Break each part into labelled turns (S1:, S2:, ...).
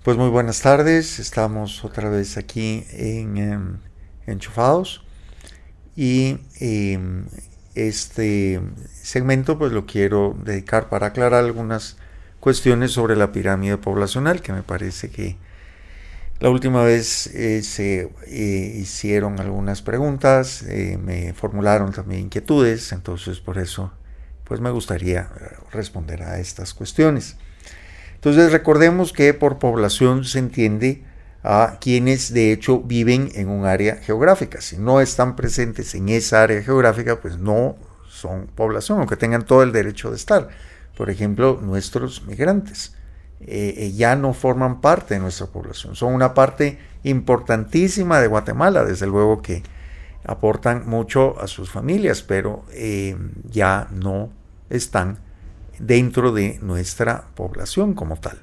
S1: Pues muy buenas tardes, estamos otra vez aquí en Enchufados y este segmento pues lo quiero dedicar para aclarar algunas cuestiones sobre la pirámide poblacional, que me parece que la última vez se hicieron algunas preguntas, me formularon también inquietudes, entonces por eso pues me gustaría responder a estas cuestiones. Entonces recordemos que por población se entiende a quienes de hecho viven en un área geográfica. Si no están presentes en esa área geográfica, pues no son población, aunque tengan todo el derecho de estar. Por ejemplo, nuestros migrantes ya no forman parte de nuestra población. Son una parte importantísima de Guatemala, desde luego que aportan mucho a sus familias, pero ya no están dentro de nuestra población como tal.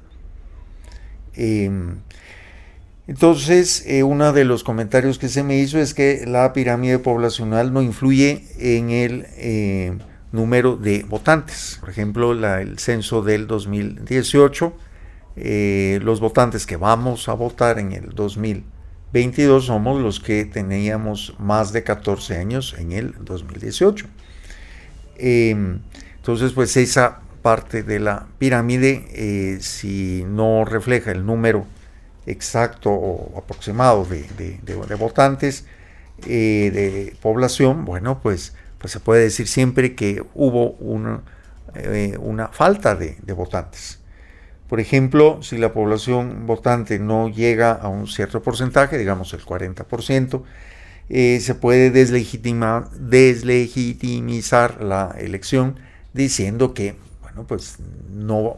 S1: Entonces, uno de los comentarios que se me hizo es que la pirámide poblacional no influye en el número de votantes. Por ejemplo, el censo del 2018, los votantes que vamos a votar en el 2022 somos los que teníamos más de 14 años en el 2018. Entonces, pues esa parte de la pirámide, si no refleja el número exacto o aproximado de votantes, de población, bueno, pues se puede decir siempre que hubo una falta de votantes. Por ejemplo, si la población votante no llega a un cierto porcentaje, digamos el 40%, se puede deslegitimizar la elección diciendo que, bueno, pues no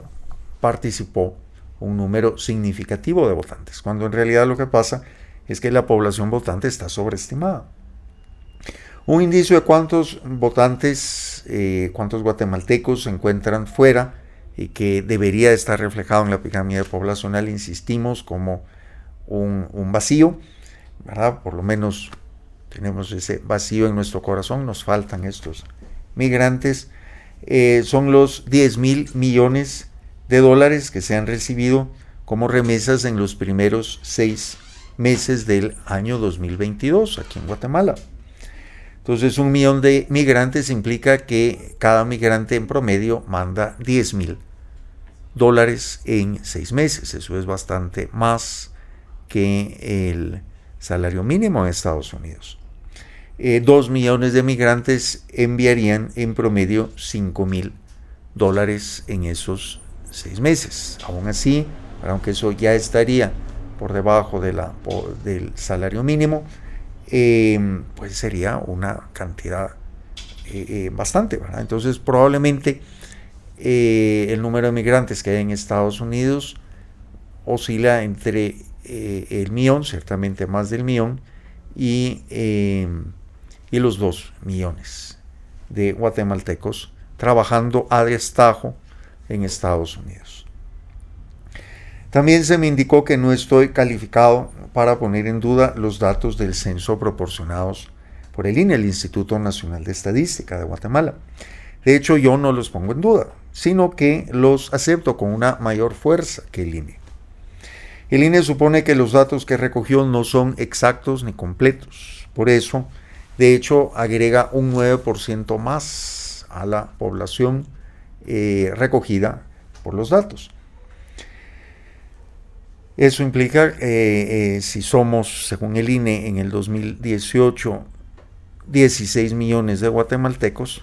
S1: participó un número significativo de votantes, cuando en realidad lo que pasa es que la población votante está sobreestimada. Un indicio de cuántos votantes, cuántos guatemaltecos se encuentran fuera y que debería estar reflejado en la pirámide poblacional, insistimos, como un vacío, ¿verdad? Por lo menos tenemos ese vacío en nuestro corazón, nos faltan estos migrantes. Son los 10,000 millones de dólares que se han recibido como remesas en los primeros 6 meses del año 2022 aquí en Guatemala. Entonces, 1 millón de migrantes implica que cada migrante en promedio manda 10,000 dólares en 6 meses. Eso es bastante más que el salario mínimo en Estados Unidos. 2 millones de migrantes enviarían en promedio 5,000 dólares en esos 6 meses. Aún así, aunque eso ya estaría por debajo del salario mínimo, pues sería una cantidad bastante, ¿verdad? Entonces probablemente el número de migrantes que hay en Estados Unidos oscila entre el millón, ciertamente más del millón, y los 2 millones de guatemaltecos trabajando a destajo en Estados Unidos. También se me indicó que no estoy calificado para poner en duda los datos del censo proporcionados por el INE, el Instituto Nacional de Estadística de Guatemala. De hecho, yo no los pongo en duda, sino que los acepto con una mayor fuerza que el INE. El INE supone que los datos que recogió no son exactos ni completos. Por eso, de hecho, agrega un 9% más a la población recogida por los datos. Eso implica, si somos, según el INE, en el 2018, 16 millones de guatemaltecos,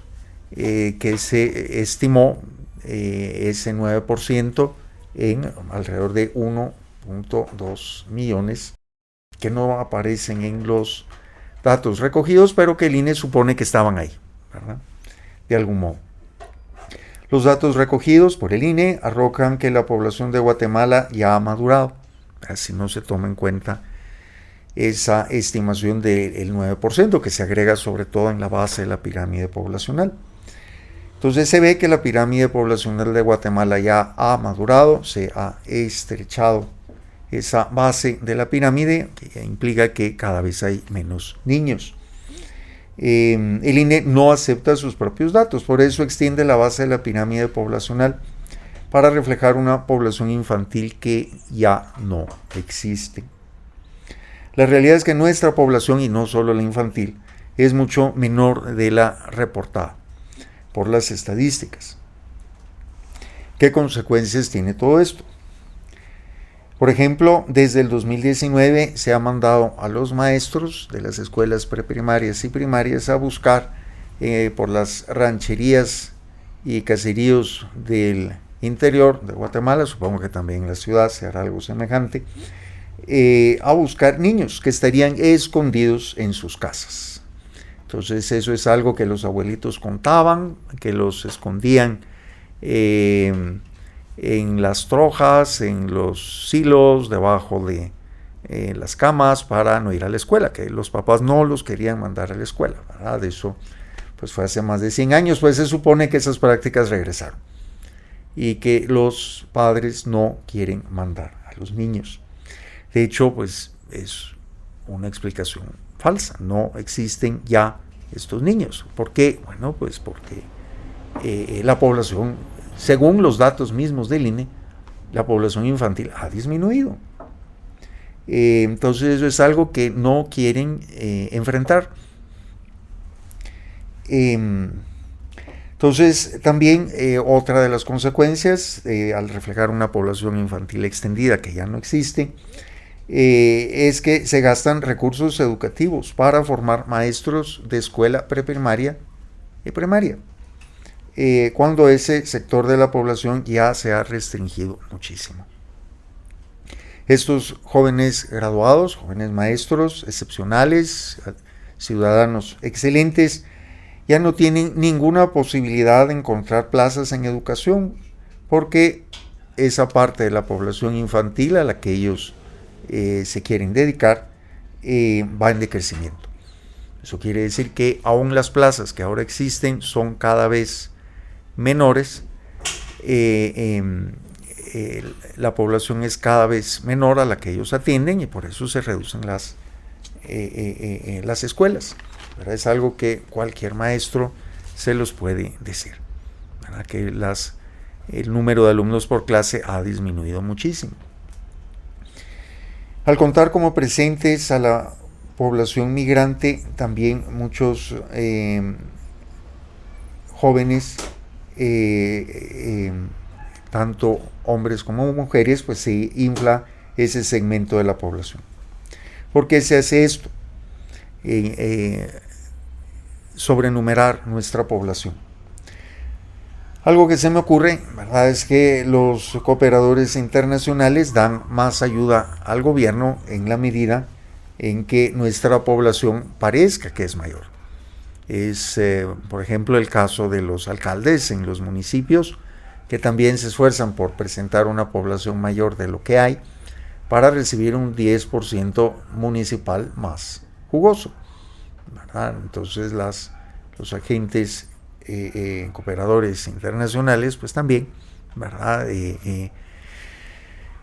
S1: que se estimó ese 9% en alrededor de 1.2 millones que no aparecen en los datos recogidos, pero que el INE supone que estaban ahí, ¿verdad? De algún modo. Los datos recogidos por el INE arrojan que la población de Guatemala ya ha madurado, si no se toma en cuenta esa estimación del 9% que se agrega sobre todo en la base de la pirámide poblacional. Entonces se ve que la pirámide poblacional de Guatemala ya ha madurado, se ha estrechado esa base de la pirámide, que implica que cada vez hay menos niños. El INE no acepta sus propios datos, por eso extiende la base de la pirámide poblacional para reflejar una población infantil que ya no existe. La realidad es que nuestra población, y no solo la infantil, es mucho menor de la reportada por las estadísticas. ¿Qué consecuencias tiene todo esto? Por ejemplo, desde el 2019 se ha mandado a los maestros de las escuelas preprimarias y primarias a buscar por las rancherías y caseríos del interior de Guatemala, supongo que también en la ciudad se hará algo semejante, a buscar niños que estarían escondidos en sus casas. Entonces eso es algo que los abuelitos contaban, que los escondían en las trojas, en los silos, debajo de las camas para no ir a la escuela, que los papás no los querían mandar a la escuela, ¿verdad? Eso pues fue hace más de 100 años, pues se supone que esas prácticas regresaron y que los padres no quieren mandar a los niños. De hecho, pues es una explicación falsa, no existen ya estos niños. ¿Por qué? Bueno, pues porque la población, según los datos mismos del INE, la población infantil ha disminuido. Entonces eso es algo que no quieren enfrentar. Entonces también otra de las consecuencias al reflejar una población infantil extendida que ya no existe es que se gastan recursos educativos para formar maestros de escuela preprimaria y primaria, cuando ese sector de la población ya se ha restringido muchísimo. Estos jóvenes graduados, jóvenes maestros excepcionales, ciudadanos excelentes, ya no tienen ninguna posibilidad de encontrar plazas en educación, porque esa parte de la población infantil a la que ellos se quieren dedicar va en decrecimiento. Eso quiere decir que aún las plazas que ahora existen son cada vez menores, la población es cada vez menor a la que ellos atienden y por eso se reducen las escuelas, ¿verdad? Es algo que cualquier maestro se los puede decir, ¿verdad? Que el número de alumnos por clase ha disminuido muchísimo. Al contar como presentes a la población migrante, también muchos jóvenes, tanto hombres como mujeres, pues se infla ese segmento de la población. ¿Por qué se hace esto? Sobrenumerar nuestra población. Algo que se me ocurre, ¿verdad?, es que los cooperadores internacionales dan más ayuda al gobierno en la medida en que nuestra población parezca que es mayor. Es, por ejemplo, el caso de los alcaldes en los municipios, que también se esfuerzan por presentar una población mayor de lo que hay, para recibir un 10% municipal más jugoso, ¿verdad? Entonces los agentes cooperadores internacionales pues también, ¿verdad?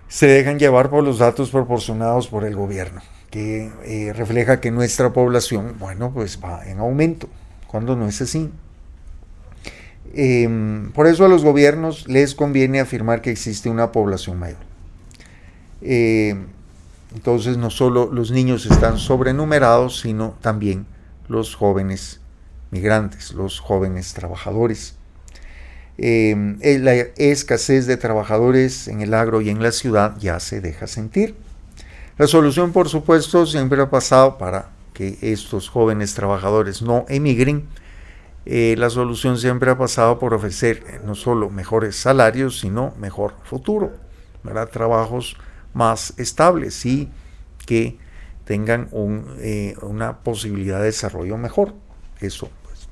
S1: Se dejan llevar por los datos proporcionados por el gobierno, que refleja que nuestra población, bueno, pues va en aumento, cuando no es así. Por eso a los gobiernos les conviene afirmar que existe una población mayor. Entonces no solo los niños están sobrenumerados, sino también los jóvenes migrantes, los jóvenes trabajadores. La escasez de trabajadores en el agro y en la ciudad ya se deja sentir. La solución, por supuesto, siempre ha pasado para que estos jóvenes trabajadores no emigren. La solución siempre ha pasado por ofrecer no solo mejores salarios, sino mejor futuro, ¿verdad? Trabajos más estables y que tengan una posibilidad de desarrollo mejor. Eso pues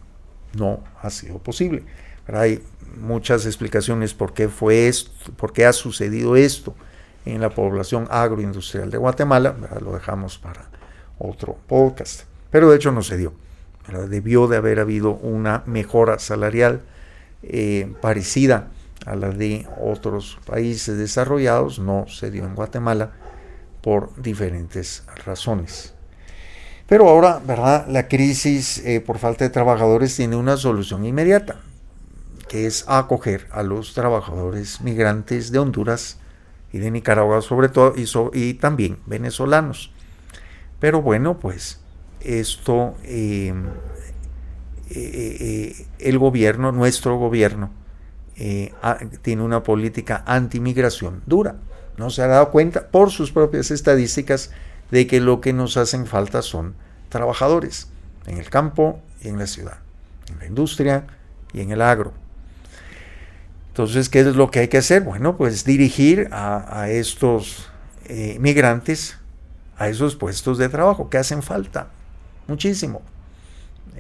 S1: no ha sido posible, ¿verdad? Hay muchas explicaciones por qué fue esto, por qué ha sucedido esto en la población agroindustrial de Guatemala, ¿verdad? Lo dejamos para otro podcast, pero de hecho no se dio, ¿verdad? Debió de haber habido una mejora salarial parecida a la de otros países desarrollados. No se dio en Guatemala por diferentes razones. Pero ahora, ¿verdad?, la crisis por falta de trabajadores tiene una solución inmediata. que es acoger a los trabajadores migrantes de Honduras y de Nicaragua sobre todo, y también venezolanos. Pero bueno, pues esto, el gobierno, nuestro gobierno, tiene una política antimigración dura. No se ha dado cuenta por sus propias estadísticas de que lo que nos hacen falta son trabajadores en el campo y en la ciudad, en la industria y en el agro. Entonces, ¿qué es lo que hay que hacer? Bueno, pues dirigir a estos migrantes a esos puestos de trabajo que hacen falta muchísimo,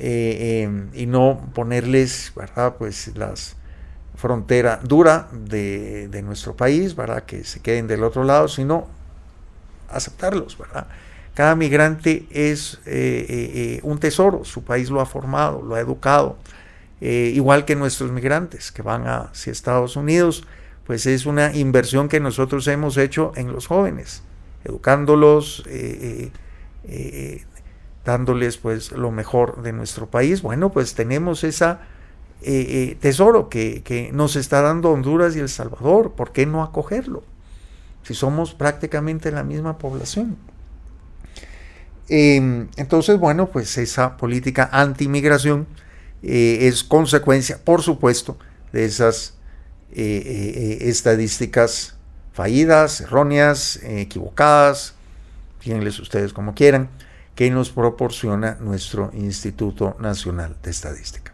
S1: y no ponerles, ¿verdad?, pues las frontera dura de nuestro país, ¿verdad?, que se queden del otro lado, sino aceptarlos, ¿verdad? Cada migrante es un tesoro, su país lo ha formado, lo ha educado, igual que nuestros migrantes que van hacia Estados Unidos, pues es una inversión que nosotros hemos hecho en los jóvenes, educándolos, dándoles pues lo mejor de nuestro país. Bueno, pues tenemos esa tesoro que nos está dando Honduras y El Salvador. ¿Por qué no acogerlo? Si somos prácticamente la misma población. Entonces, bueno, pues esa política anti-migración es consecuencia, por supuesto, de esas estadísticas fallidas, erróneas, equivocadas, fíjenles ustedes como quieran, que nos proporciona nuestro Instituto Nacional de Estadística.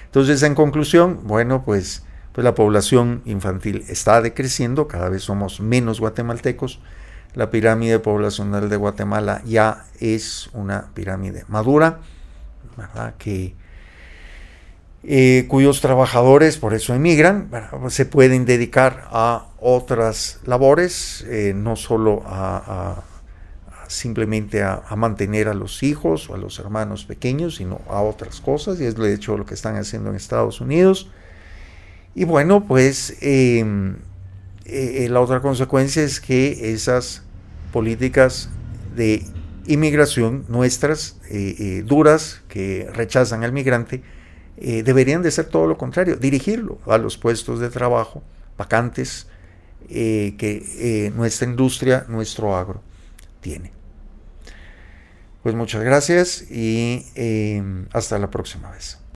S1: Entonces, en conclusión, bueno, pues la población infantil está decreciendo, cada vez somos menos guatemaltecos. La pirámide poblacional de Guatemala ya es una pirámide madura, ¿verdad?, cuyos trabajadores por eso emigran, ¿verdad?, se pueden dedicar a otras labores, no solo simplemente a mantener a los hijos o a los hermanos pequeños, sino a otras cosas, y es de hecho lo que están haciendo en Estados Unidos. Y bueno, pues la otra consecuencia es que esas políticas de inmigración nuestras, duras, que rechazan al migrante, deberían de ser todo lo contrario, dirigirlo a los puestos de trabajo vacantes que nuestra industria, nuestro agro tiene. Pues muchas gracias y hasta la próxima vez.